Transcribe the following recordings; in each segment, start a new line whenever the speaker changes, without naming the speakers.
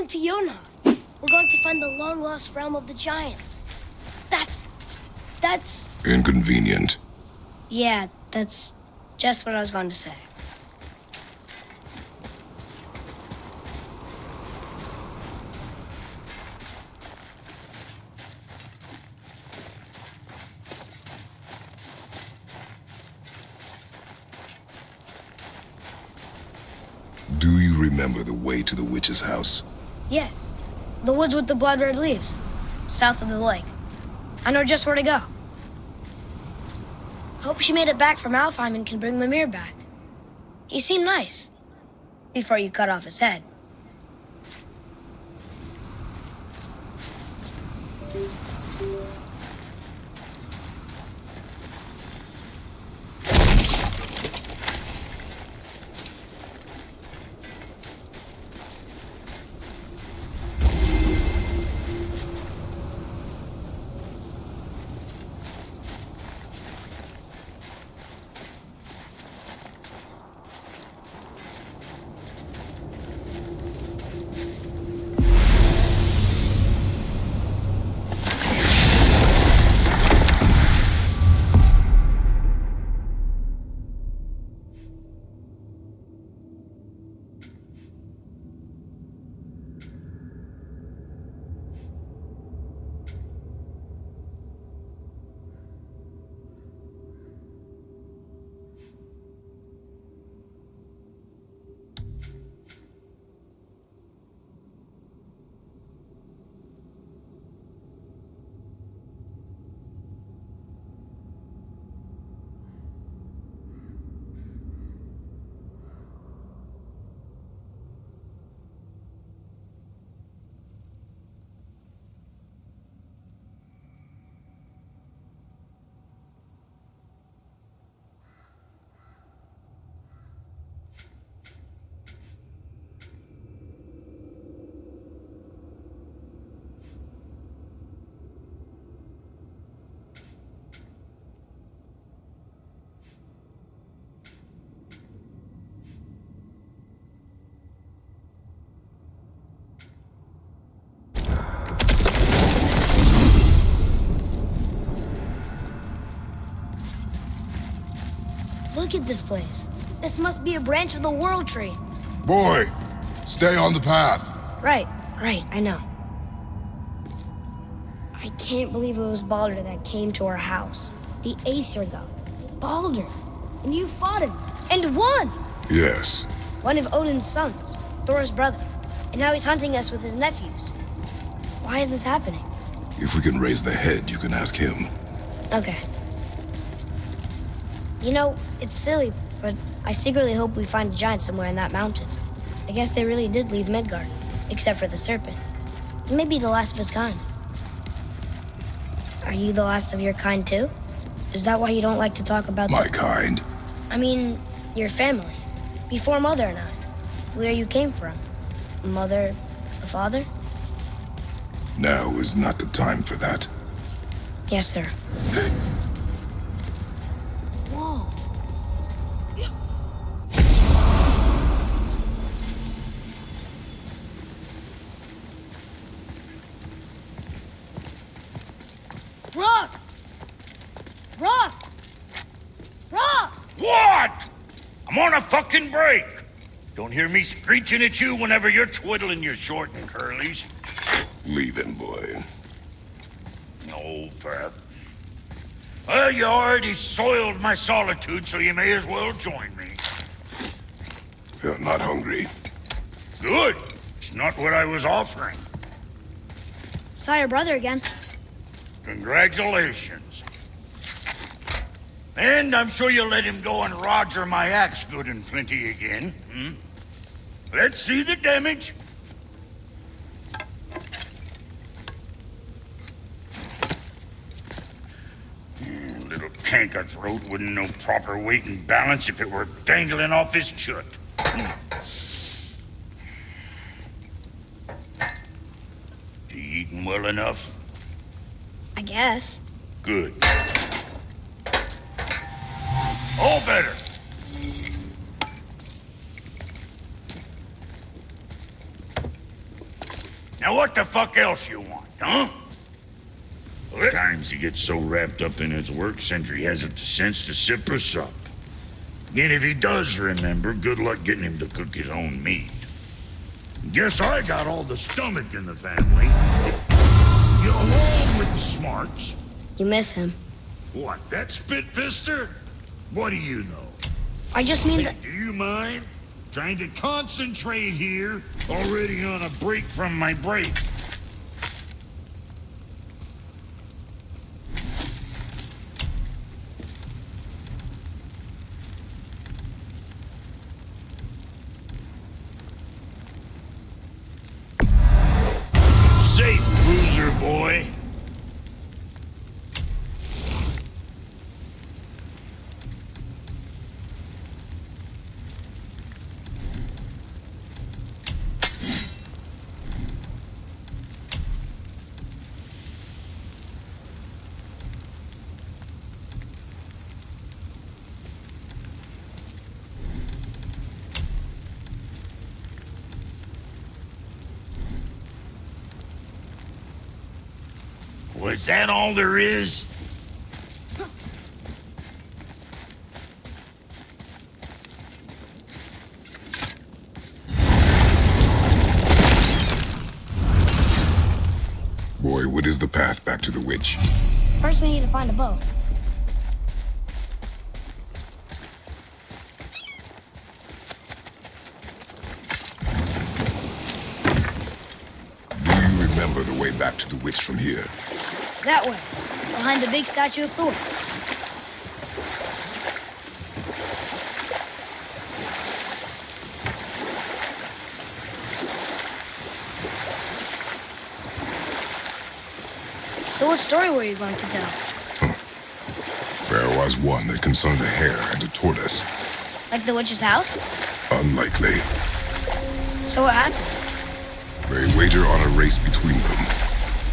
going to Yona. We're going to find the long-lost realm of the giants. That's...
Inconvenient.
Yeah, that's just what I was going to say.
Do you remember the way to the witch's house?
Yes. The woods with the blood-red leaves. South of the lake. I know just where to go. Hope she made it back from Alfheim and can bring Mimir back. He seemed nice. Before you cut off his head. Look at this place. This must be a branch of the World Tree.
Boy, stay on the path.
Right, I know. I can't believe it was Baldur that came to our house. The Aesir god. Baldur. And you fought him. And won!
Yes.
One of Odin's sons. Thor's brother. And now he's hunting us with his nephews. Why is this happening?
If we can raise the head, you can ask him.
Okay. You know, it's silly, but I secretly hope we find a giant somewhere in that mountain. I guess they really did leave Midgard, except for the serpent. He may be the last of his kind. Are you the last of your kind too? Is that why you don't like to talk about
My kind?
I mean, your family. Before Mother and I. Where you came from. Mother, a father?
Now is not the time for that.
Yes, sir. Whoa. Rock! Rock! Rock!
What? I'm on a fucking break. Don't hear me screeching at you whenever you're twiddling your short and curlies.
Leave him, boy.
No, Pat. Well, you already soiled my solitude, so you may as well join me.
You're not hungry.
Good. It's not what I was offering.
Saw your brother again.
Congratulations. And I'm sure you'll let him go and Roger my axe good and plenty again. Let's see the damage. Little canker throat wouldn't know proper weight and balance if it were dangling off his chut. You eating well enough?
I guess.
Good. All better. Now what the fuck else you want, huh? Well, at times he gets so wrapped up in his work, Sentry hasn't the sense to sip or sup. And if he does remember, good luck getting him to cook his own meat. Guess I got all the stomach in the family. You along with the smarts.
You miss him.
What, that spit-fister? What do you know?
I just mean
Hey,
that...
do you mind? Trying to concentrate here, already on a break from my break. Safe, loser boy. Was that all there is?
Boy, what is the path back to the witch?
First we need to find a boat.
Do you remember the way back to the witch from here?
That way, behind the big statue of Thor. So what story were you going to tell?
There was one that concerned a hare and a tortoise.
Like the witch's house?
Unlikely.
So what happened?
They wager on a race between them.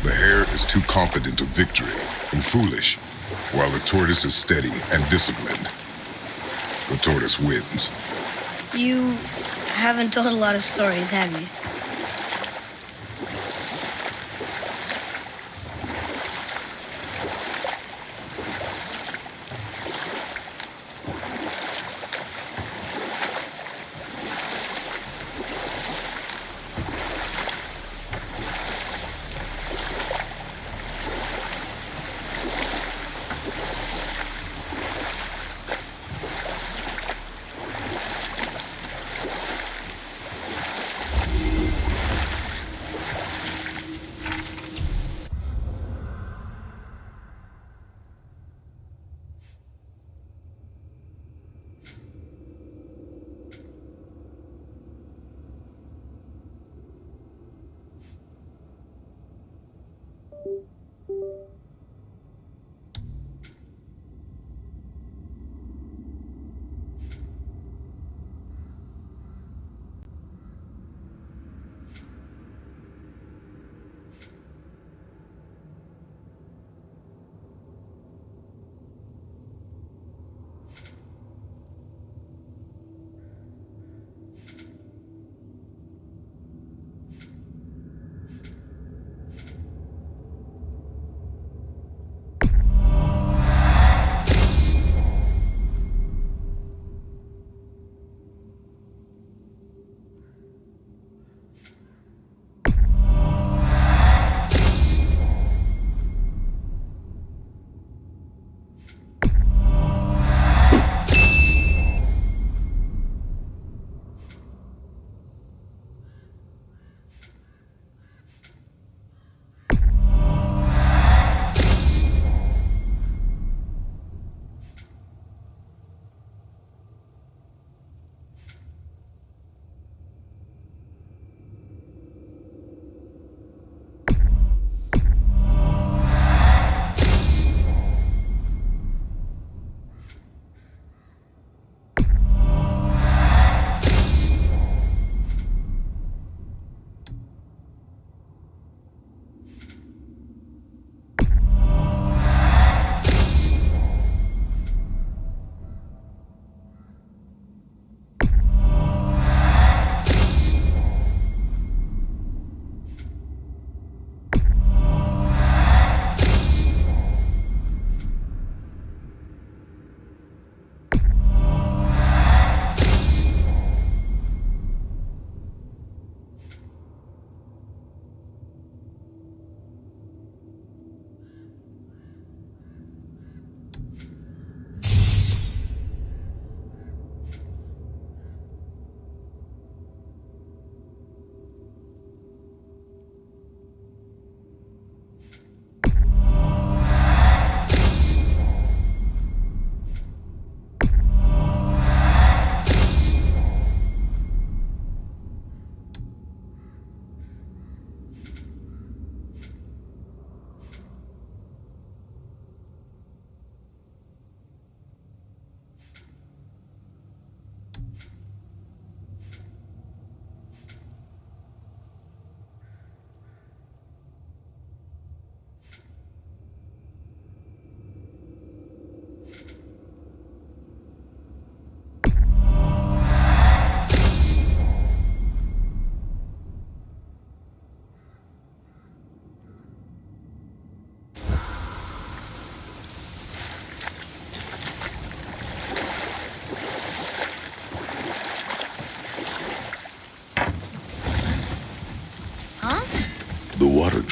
The hare is too confident of victory and foolish, while the tortoise is steady and disciplined. The tortoise wins.
You haven't told a lot of stories, have you?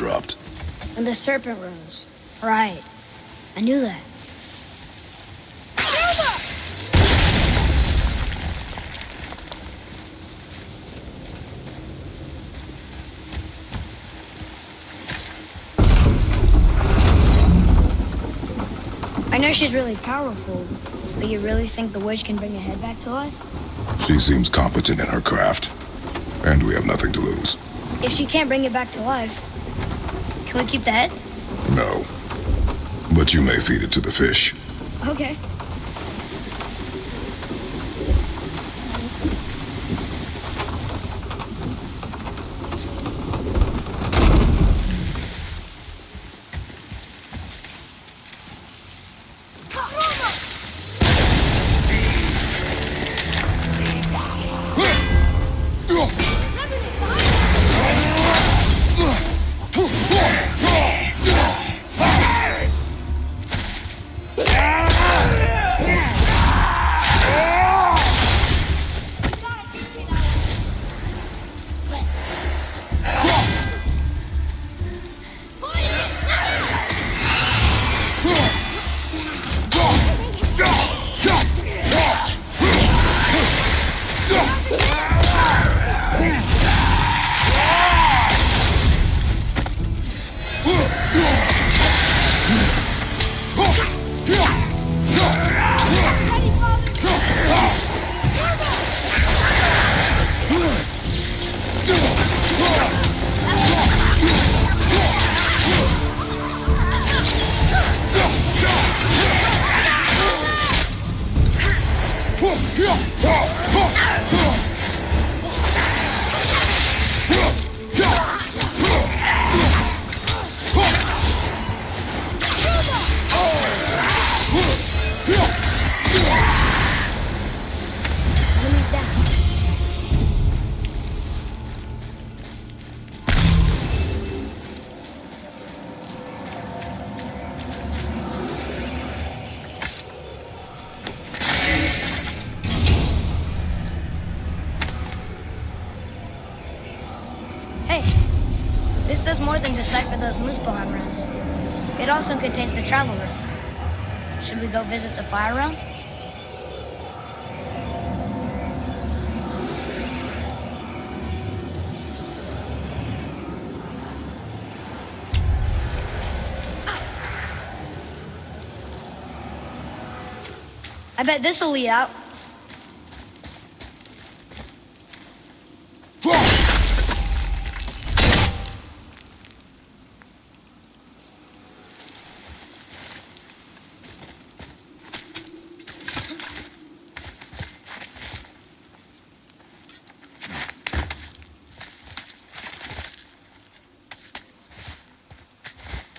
dropped.
When the serpent rose. Right. I knew that. I know she's really powerful, but you really think the witch can bring a head back to life?
She seems competent in her craft, and we have nothing to lose.
If she can't bring it back to life, can we keep the head?
No. But you may feed it to the fish.
Okay. Enemy's down. Hey, this does more than decipher those Muspelheim runes. It also contains the travel room. Should we go visit the fire realm? I bet this'll lead out.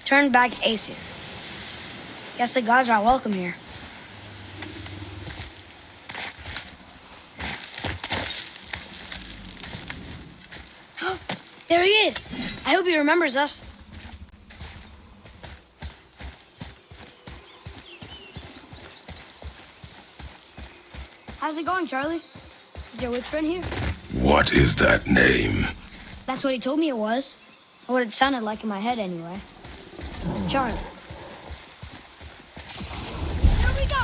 Turn back Aesir. Guess the gods are welcome here. There he is. I hope he remembers us. How's it going, Charlie? Is your witch friend here?
What is that name?
That's what he told me it was. Or what it sounded like in my head, anyway. Charlie. Here we go!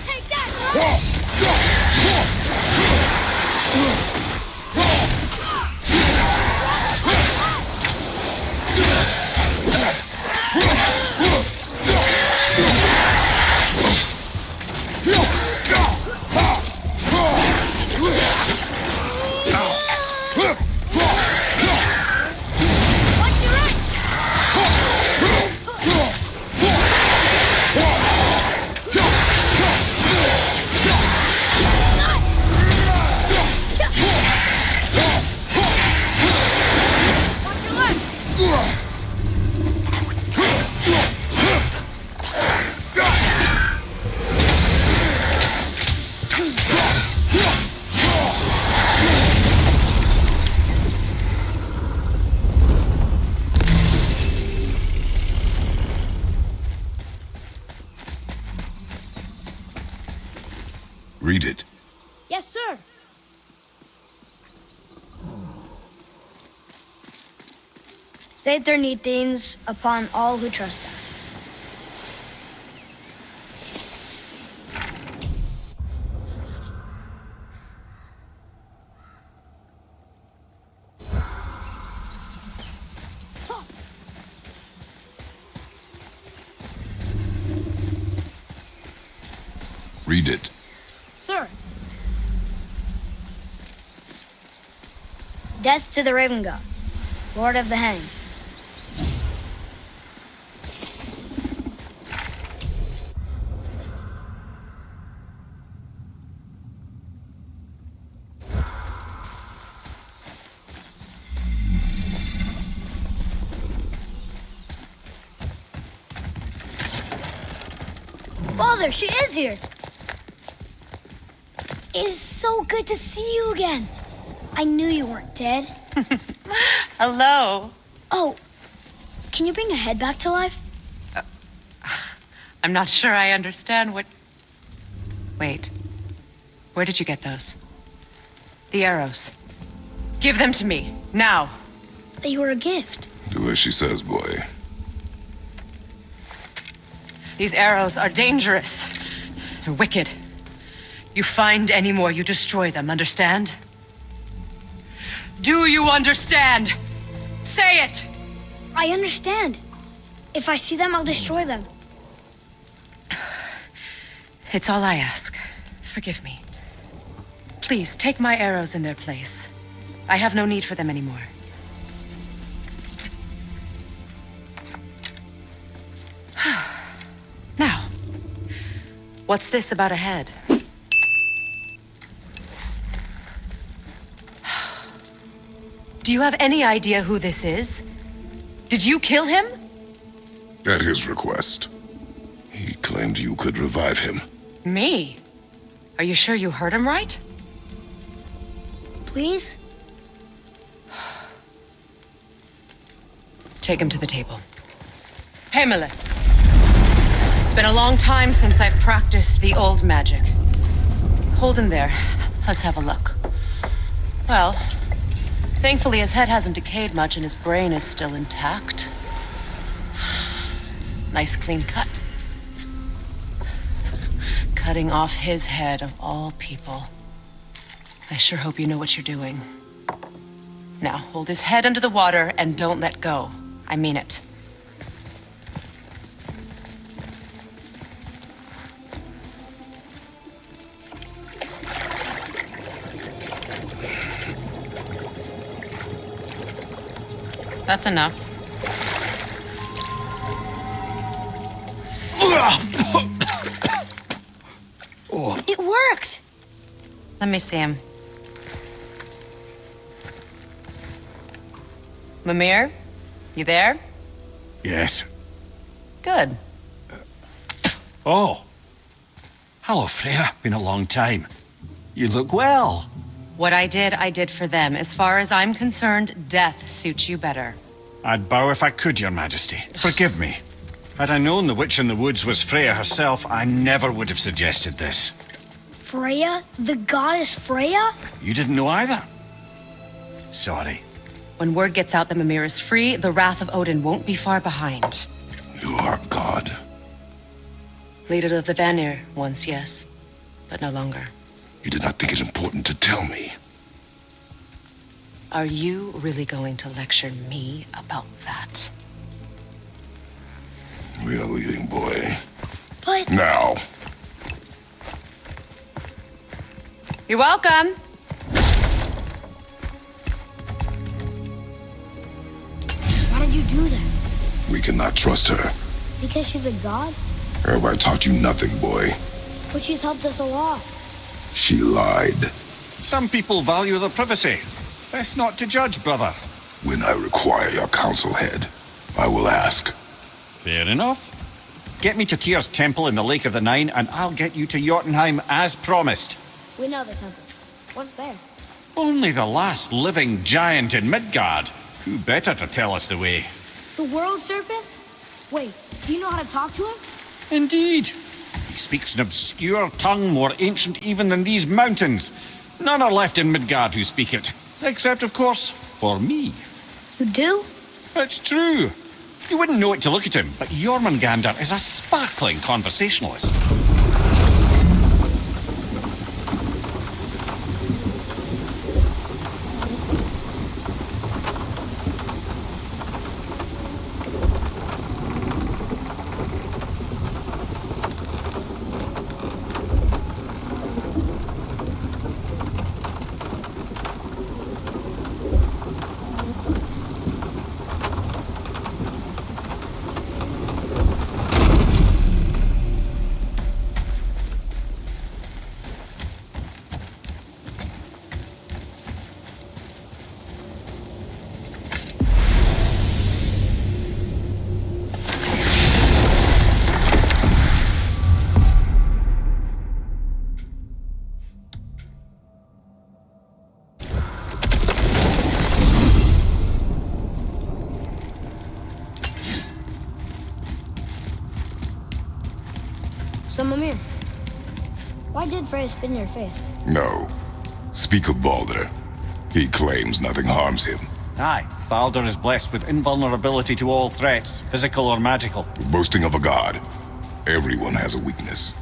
Take that!
Read it.
Yes, sir. Saturnithenes upon all who trespass.
Read it.
Sir. Death to the Raven God, Lord of the Hanged. Father, she is here. It is so good to see you again. I knew you weren't dead.
Hello.
Oh, can you bring a head back to life?
I'm not sure I understand what... Wait. Where did you get those? The arrows. Give them to me, now.
They were a gift.
Do as she says, boy.
These arrows are dangerous. They're wicked. You find any more, you destroy them, understand? Do you understand? Say it!
I understand. If I see them, I'll destroy them.
It's all I ask. Forgive me. Please, take my arrows in their place. I have no need for them anymore. Now, what's this about a head? Do you have any idea who this is? Did you kill him?
At his request. He claimed you could revive him.
Me? Are you sure you heard him right?
Please?
Take him to the table. Pamela. It's been a long time since I've practiced the old magic. Hold him there. Let's have a look. Well, thankfully his head hasn't decayed much and his brain is still intact. Nice clean cut. Cutting off his head of all people. I sure hope you know what you're doing. Now, hold his head under the water and don't let go. I mean it. That's enough.
It worked!
Let me see him. Mimir? You there?
Yes.
Good.
Oh. Hello, Freya. Been a long time. You look well.
What I did for them. As far as I'm concerned, death suits you better.
I'd bow if I could, Your Majesty. Forgive me. Had I known the witch in the woods was Freya herself, I never would have suggested this.
Freya? The goddess Freya?
You didn't know either? Sorry.
When word gets out that Mimir is free, the wrath of Odin won't be far behind.
You are God.
Leader of the Vanir, once, yes. But no longer.
You did not think it important to tell me.
Are you really going to lecture me about that?
We are leaving, boy.
But...
Now.
You're welcome.
Why did you do that?
We cannot trust her.
Because she's a god?
Have I taught you nothing, boy?
But she's helped us a lot.
She lied.
Some people value their privacy. Best not to judge, brother.
When I require your counsel head, I will ask.
Fair enough. Get me to Tyr's temple in the Lake of the Nine, and I'll get you to Jotunheim as promised.
We know the temple. What's there?
Only the last living giant in Midgard. Who better to tell us the way?
The world serpent? Wait, do you know how to talk to him?
Indeed. He speaks an obscure tongue more ancient even than these mountains. None are left in Midgard who speak it. Except, of course, for me.
You do?
It's true. You wouldn't know it to look at him, but Jormungandr is a sparkling conversationalist.
So, Mimir, why did Freya spit in your face?
No. Speak of Baldur. He claims nothing harms him.
Aye, Baldur is blessed with invulnerability to all threats, physical or magical.
Boasting of a god. Everyone has a weakness.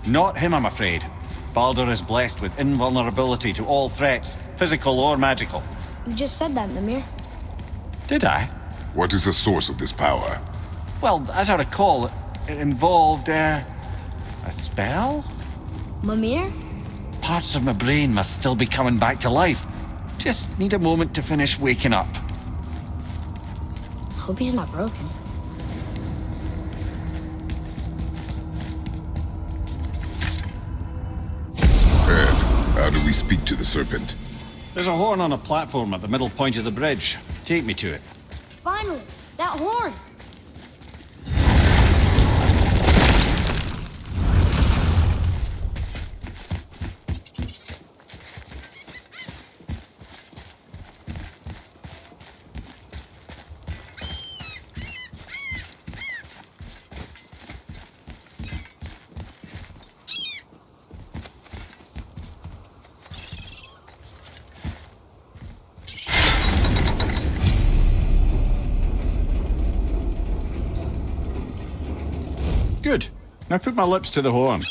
Not him, I'm afraid. Baldur is blessed with invulnerability to all threats, physical or magical.
You just said that, Mimir.
Did I?
What is the source of this power?
Well, as I recall, it involved, a spell?
Mimir?
Parts of my brain must still be coming back to life. Just need a moment to finish waking up.
Hope he's not broken.
Ed, how do we speak to the serpent?
There's a horn on a platform at the middle point of the bridge. Take me to it.
Finally! That horn!
Good. Now put my lips to the horn.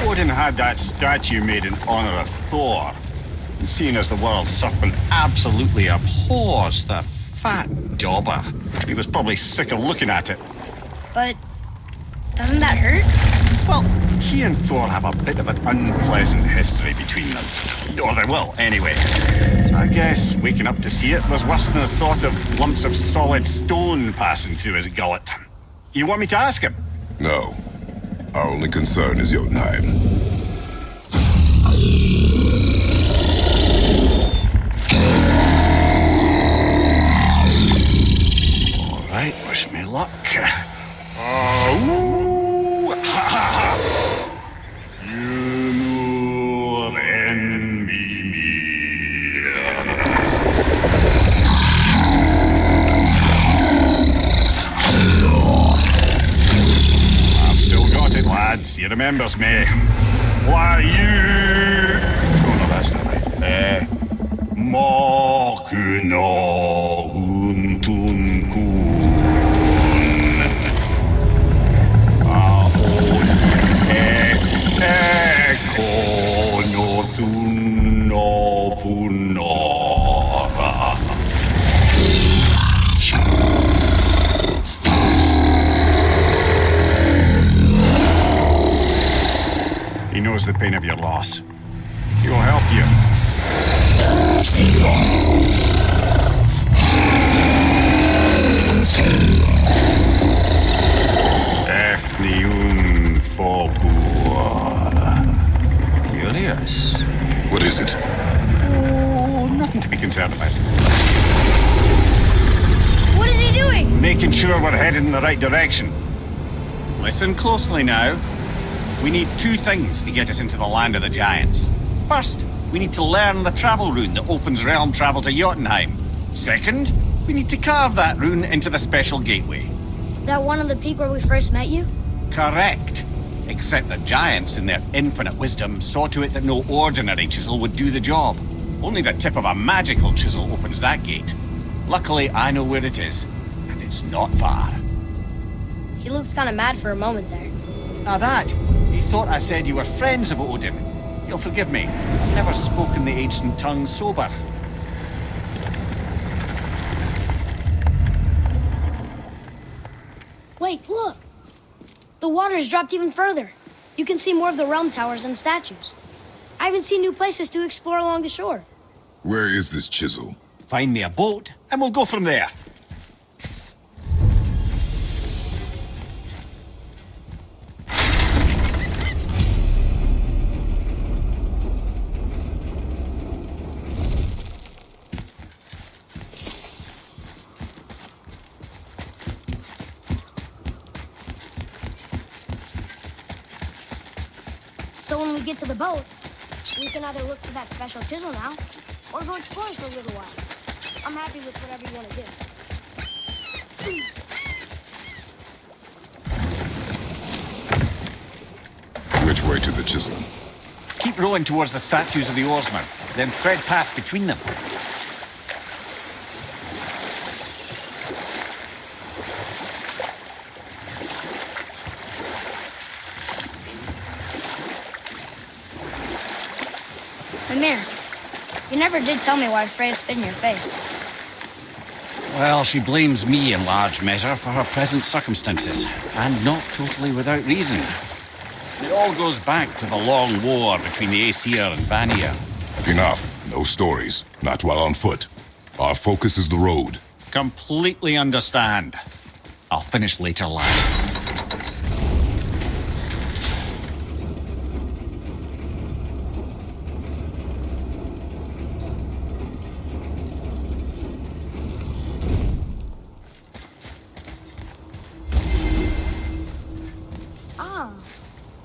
Odin had that statue made in honor of Thor. And seeing as the world serpent absolutely abhors the fat dauber, he was probably sick of looking at it.
But doesn't that hurt?
Well, he and Thor have a bit of an unpleasant history between them. Or they will, anyway. So I guess waking up to see it was worse than the thought of lumps of solid stone passing through his gullet. You want me to ask him?
No. Our only concern is Jotunheim.
All right, wish me luck. Oh, ha ha ha! You envy me. I've still got it, lads. He remembers me. Why you? Oh no, that's not right. Makuna huntun kun. Ahon ekonotun opunora. He knows the pain of your loss. He will help you. Efniun Fogur. Atreus.
What is it?
Oh, nothing to be concerned about.
What is he doing?
Making sure we're headed in the right direction. Listen closely now. We need two things to get us into the land of the giants. First, we need to learn the travel rune that opens realm travel to Jotunheim. Second, we need to carve that rune into the special gateway.
That one on the peak where we first met you?
Correct. Except the giants, in their infinite wisdom, saw to it that no ordinary chisel would do the job. Only the tip of a magical chisel opens that gate. Luckily, I know where it is, and it's not far.
He looked kind of mad for a moment there.
Now that, he thought I said you were friends of Odin. You'll forgive me. I've never spoken the ancient tongue sober.
Wait, look! The water's dropped even further. You can see more of the realm towers and statues. I even see new places to explore along the shore.
Where is this chisel?
Find me a boat, and we'll go from there.
So when we get to the boat, we can either look for that special chisel now, or go exploring for a little while. I'm happy with whatever you want to do.
Which way to the chisel?
Keep rowing towards the statues of the oarsmen, then thread past between them.
Mimir, you never did tell me why Freya spit in your face.
Well, she blames me in large measure for her present circumstances, and not totally without reason. It all goes back to the long war between the Aesir and Vanir.
Enough. No stories. Not while on foot. Our focus is the road.
Completely understand. I'll finish later, lad.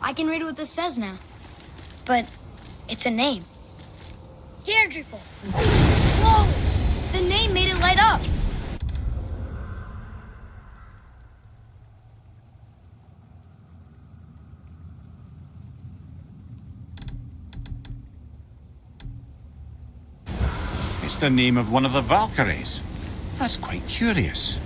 I can read what this says now. But it's a name. Here, Drifle. Whoa! The name made it light up.
It's the name of one of the Valkyries. That's quite curious.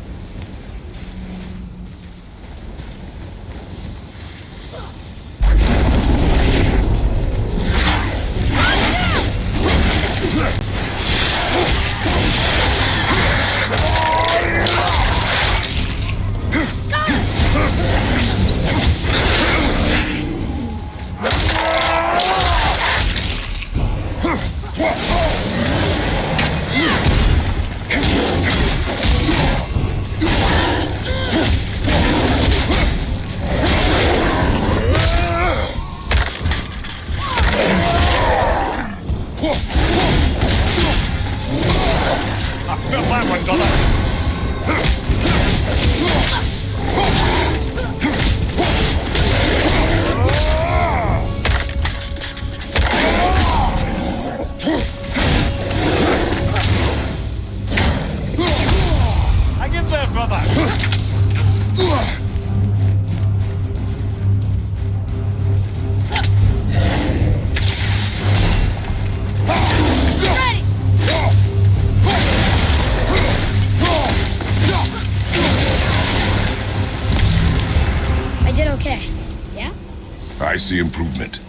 I see improvement.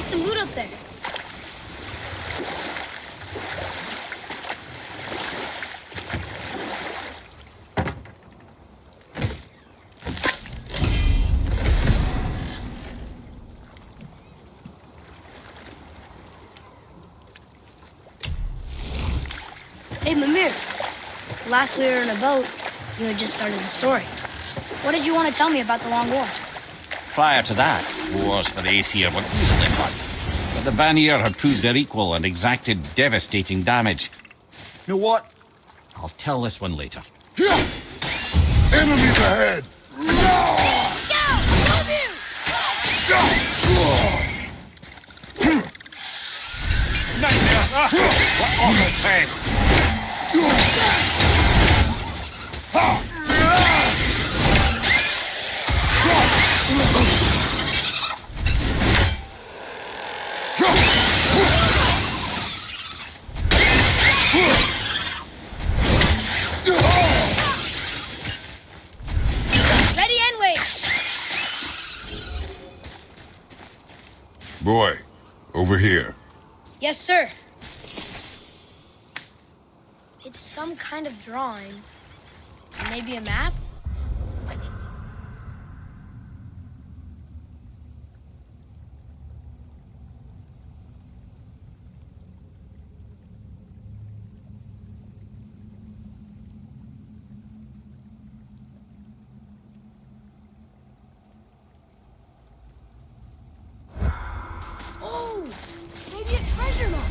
some loot up there. Hey, Mimir. Last we were in a boat, you had just started the story. What did you want to tell me about the Long War?
Prior to that, wars for the Aesir were easily won. But the Vanir had proved their equal and exacted devastating damage. You know what? I'll tell this one later.
Enemies ahead!
Nightmares! What awful pests!
Ready and wait.
Boy, over here.
Yes, sir. It's some kind of drawing. Maybe a map? Oh! Maybe a treasure map!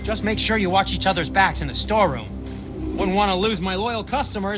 Just make sure you watch each other's backs in the storeroom. Wouldn't want to lose my loyal customers.